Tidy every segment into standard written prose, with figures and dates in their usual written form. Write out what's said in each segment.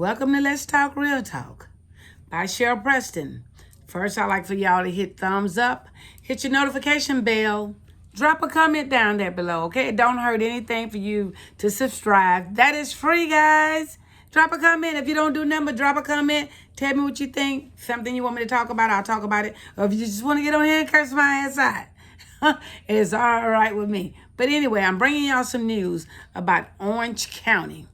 Welcome to Let's Talk Real Talk by Cheryl Preston. First, I'd like for y'all to hit thumbs up, hit your notification bell, drop a comment down there below, okay? It don't hurt anything for you to subscribe. That is free, guys. Drop a comment. If you don't do nothing but drop a comment, tell me what you think, something you want me to talk about, I'll talk about it. Or if you just want to get on here and curse my ass out, it's all right with me. But anyway, I'm bringing y'all some news about Orange County.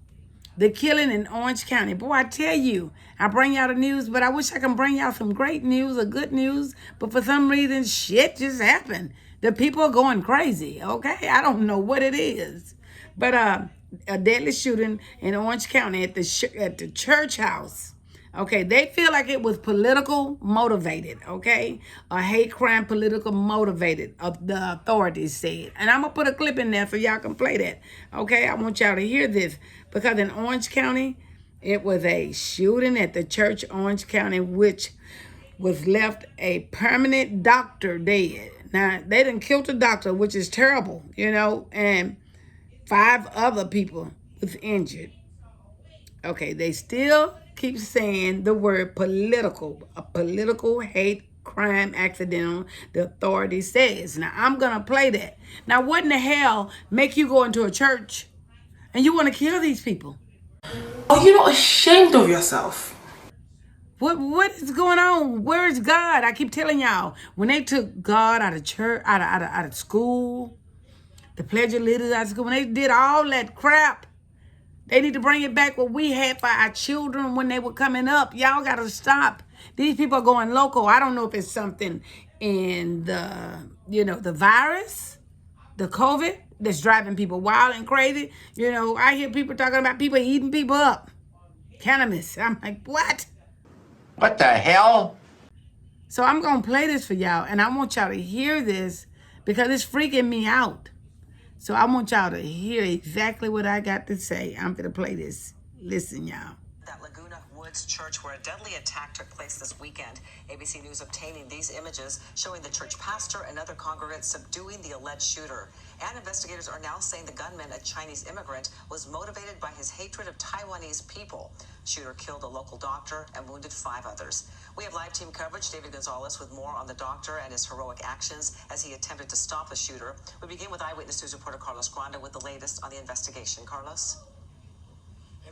The killing in Orange County. Boy, I tell you, I bring y'all the news, but I wish I could bring y'all some great news or good news. But for some reason, shit just happened. The people are going crazy, okay? I don't know what it is. But a deadly shooting in Orange County at the church house. Okay, they feel like it was political motivated, okay? A hate crime political motivated, the authorities said. And I'm going to put a clip in there so y'all can play that, okay? I want y'all to hear this because in Orange County, it was a shooting at the church Orange County, which was left a permanent doctor dead. Now, they didn't kill the doctor, which is terrible, and 5 other people was injured. Okay, they still keep saying the word political, a political hate crime accidental, the authority says. Now, I'm going to play that. Now, what in the hell make you go into a church and you want to kill these people? Are you not ashamed of yourself? What is going on? Where is God? I keep telling y'all, when they took God out of church, out of school, the pledge of leaders out of school, when they did all that crap, they need to bring it back what we had for our children when they were coming up. Y'all got to stop. These people are going local. I don't know if it's something in the virus, the COVID, that's driving people wild and crazy. I hear people talking about people eating people up. Cannabis. I'm like, what? What the hell? So I'm going to play this for y'all, and I want y'all to hear this because it's freaking me out. So I want y'all to hear exactly what I got to say. I'm going to play this. Listen, y'all. That Laguna Woods church where a deadly attack took place this weekend. ABC News obtaining these images showing the church pastor and other congregants subduing the alleged shooter. And investigators are now saying the gunman, a Chinese immigrant, was motivated by his hatred of Taiwanese people. Shooter killed a local doctor and wounded 5 others. We have live team coverage. David Gonzalez with more on the doctor and his heroic actions as he attempted to stop the shooter. We begin with Eyewitness News reporter Carlos Granda with the latest on the investigation. Carlos?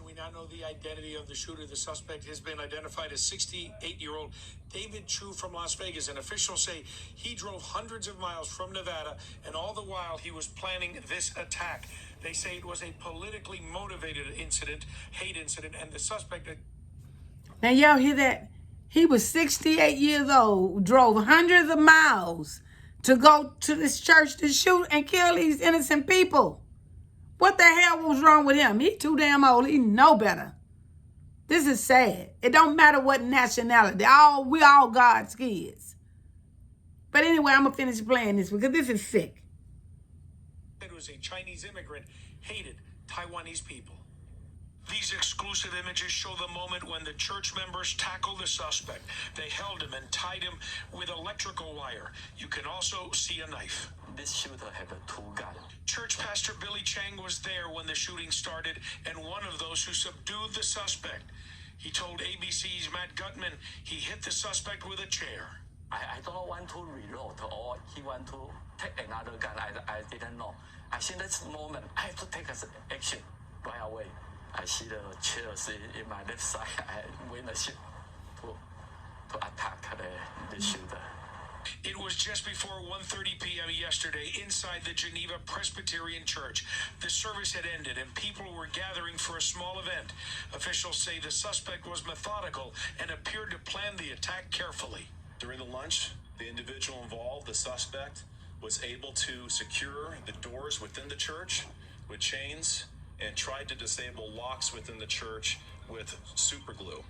We now know the identity of the shooter. The suspect has been identified as 68-year-old David Chu from Las Vegas. And officials say he drove hundreds of miles from Nevada, and all the while he was planning this attack. They say it was a politically motivated incident, hate incident, and the suspect... Now, y'all hear that? He was 68 years old, drove hundreds of miles to go to this church to shoot and kill these innocent people. What the hell was wrong with him? He too damn old. He know better. This is sad. It don't matter what nationality. We all God's kids. But anyway, I'm going to finish playing this because this is sick. It was a Chinese immigrant, hated Taiwanese people. These exclusive images show the moment when the church members tackled the suspect. They held him and tied him with electrical wire. You can also see a knife. This shooter had a 2 guns. Church pastor Billy Chang was there when the shooting started and one of those who subdued the suspect. He told ABC's Matt Gutman he hit the suspect with a chair. I don't want to reload or he want to take another gun. I didn't know. I see this moment, I have to take action right away. I see the chair in my left side. I win the shit to attack the shooter. It was just before 1:30 p.m. yesterday inside the Geneva Presbyterian Church. The service had ended and people were gathering for a small event. Officials say the suspect was methodical and appeared to plan the attack carefully. During the lunch, the individual involved, the suspect, was able to secure the doors within the church with chains and tried to disable locks within the church with super glue.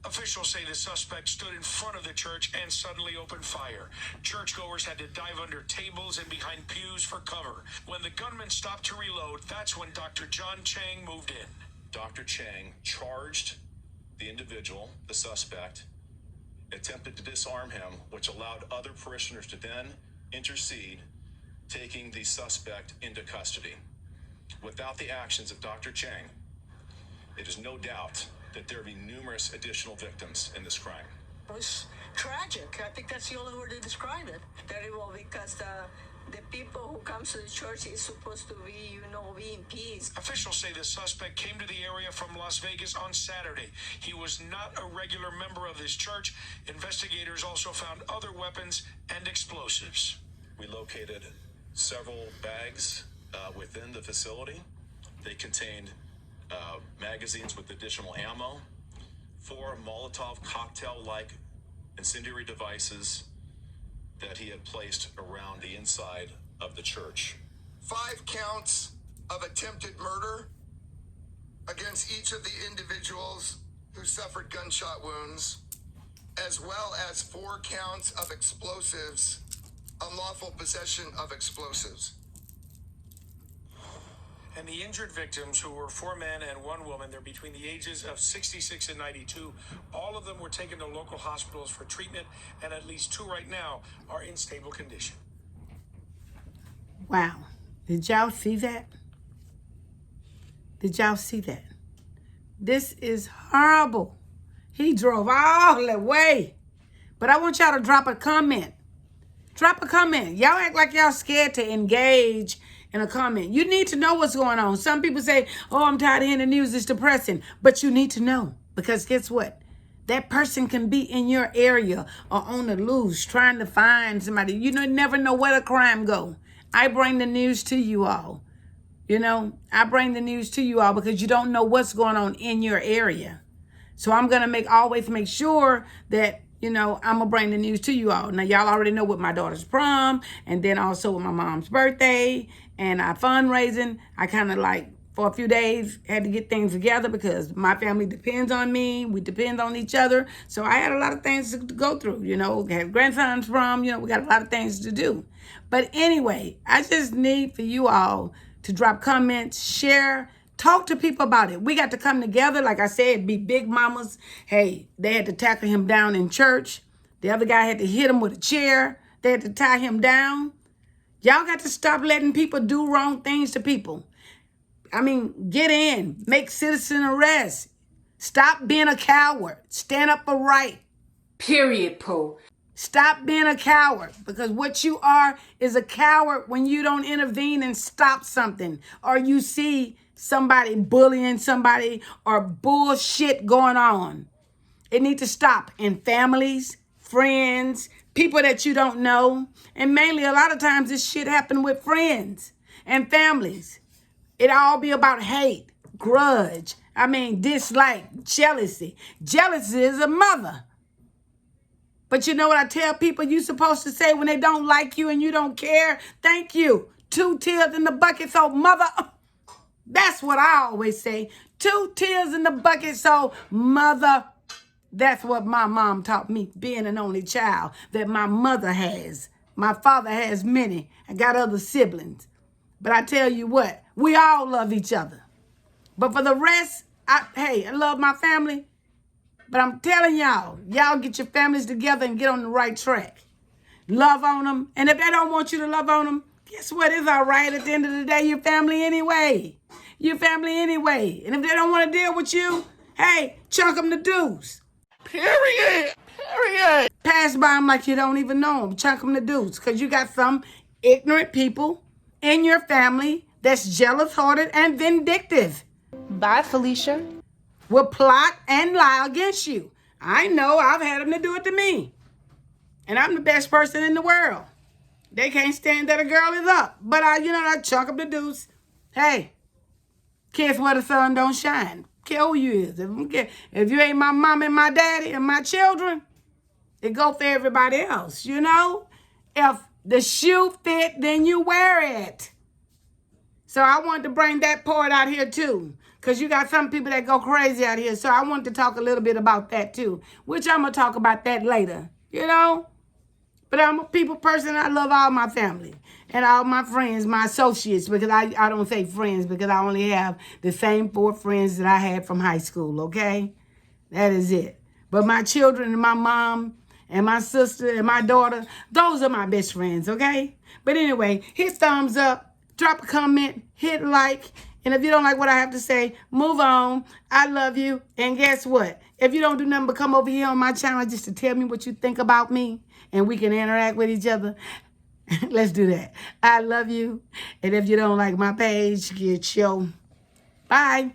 Officials say the suspect stood in front of the church and suddenly opened fire. Churchgoers had to dive under tables and behind pews for cover. When the gunman stopped to reload, that's when Dr. John Chang moved in. Dr. Chang charged the individual, the suspect, attempted to disarm him, which allowed other parishioners to then intercede, taking the suspect into custody. Without the actions of Dr. Chang, it is no doubt that there be numerous additional victims in this crime. It was tragic. I think that's the only word to describe it. Terrible, because the people who comes to the church is supposed to be, be in peace. Officials say the suspect came to the area from Las Vegas on Saturday. He was not a regular member of this church. Investigators also found other weapons and explosives. We located several bags within the facility. They contained magazines with additional ammo, 4 Molotov cocktail-like incendiary devices that he had placed around the inside of the church. 5 counts of attempted murder against each of the individuals who suffered gunshot wounds, as well as 4 counts of explosives, unlawful possession of explosives. And the injured victims, who were 4 men and 1 woman, they're between the ages of 66 and 92. All of them were taken to local hospitals for treatment, and at least 2 right now are in stable condition. Wow. Did y'all see that? Did y'all see that? This is horrible. He drove all the way. But I want y'all to drop a comment. Drop a comment. Y'all act like y'all scared to engage in a comment. You need to know what's going on. Some people say, oh, I'm tired of hearing the news. It's depressing. But you need to know. Because guess what? That person can be in your area or on the loose trying to find somebody. You never know where the crime go. I bring the news to you all. I bring the news to you all because you don't know what's going on in your area. So I'm going to always make sure that, I'm going to bring the news to you all. Now, y'all already know with my daughter's prom and then also with my mom's birthday and our fundraising. I kind of for a few days, had to get things together because my family depends on me. We depend on each other. So I had a lot of things to go through, had grandson's prom, we got a lot of things to do. But anyway, I just need for you all to drop comments, share, talk to people about it. We got to come together. Like I said, be big mamas. Hey, they had to tackle him down in church. The other guy had to hit him with a chair. They had to tie him down. Y'all got to stop letting people do wrong things to people. Get in. Make citizen arrests. Stop being a coward. Stand up for right. Period, Pooh. Stop being a coward, because what you are is a coward when you don't intervene and stop something, or you see somebody bullying somebody or bullshit going on. It needs to stop in families, friends, people that you don't know. And mainly a lot of times this shit happen with friends and families. It all be about hate, grudge, dislike, jealousy. Jealousy is a mother. But you know what I tell people you supposed to say when they don't like you and you don't care? Thank you. 2 tears in the bucket, so mother. That's what I always say. 2 tears in the bucket, so mother. That's what my mom taught me, being an only child that my mother has. My father has many. I got other siblings. But I tell you what, we all love each other. But for the rest, I love my family. But I'm telling y'all get your families together and get on the right track. Love on them. And if they don't want you to love on them, guess what? It's all right. At the end of the day, your family anyway. Your family anyway. And if they don't want to deal with you, hey, chunk them the deuce. Period. Pass by them like you don't even know them. Chunk them the deuce. Because you got some ignorant people in your family that's jealous-hearted and vindictive. Bye, Felicia. Will plot and lie against you. I know I've had them to do it to me. And I'm the best person in the world. They can't stand that a girl is up. But I chunk up the deuce. Hey, kiss where the sun don't shine. Care who you is. If you ain't my mom and my daddy and my children, it go for everybody else, If the shoe fit, then you wear it. So I wanted to bring that part out here too. Because you got some people that go crazy out here. So I wanted to talk a little bit about that too. Which I'm going to talk about that later. But I'm a people person. I love all my family. And all my friends, my associates. Because I don't say friends. Because I only have the same 4 friends that I had from high school. Okay? That is it. But my children and my mom and my sister and my daughter. Those are my best friends. Okay? But anyway, hit thumbs up. drop a comment, hit like. And if you don't like what I have to say, move on. I love you. And guess what? If you don't do nothing but come over here on my channel just to tell me what you think about me and we can interact with each other, let's do that. I love you. And if you don't like my page, get your. Bye.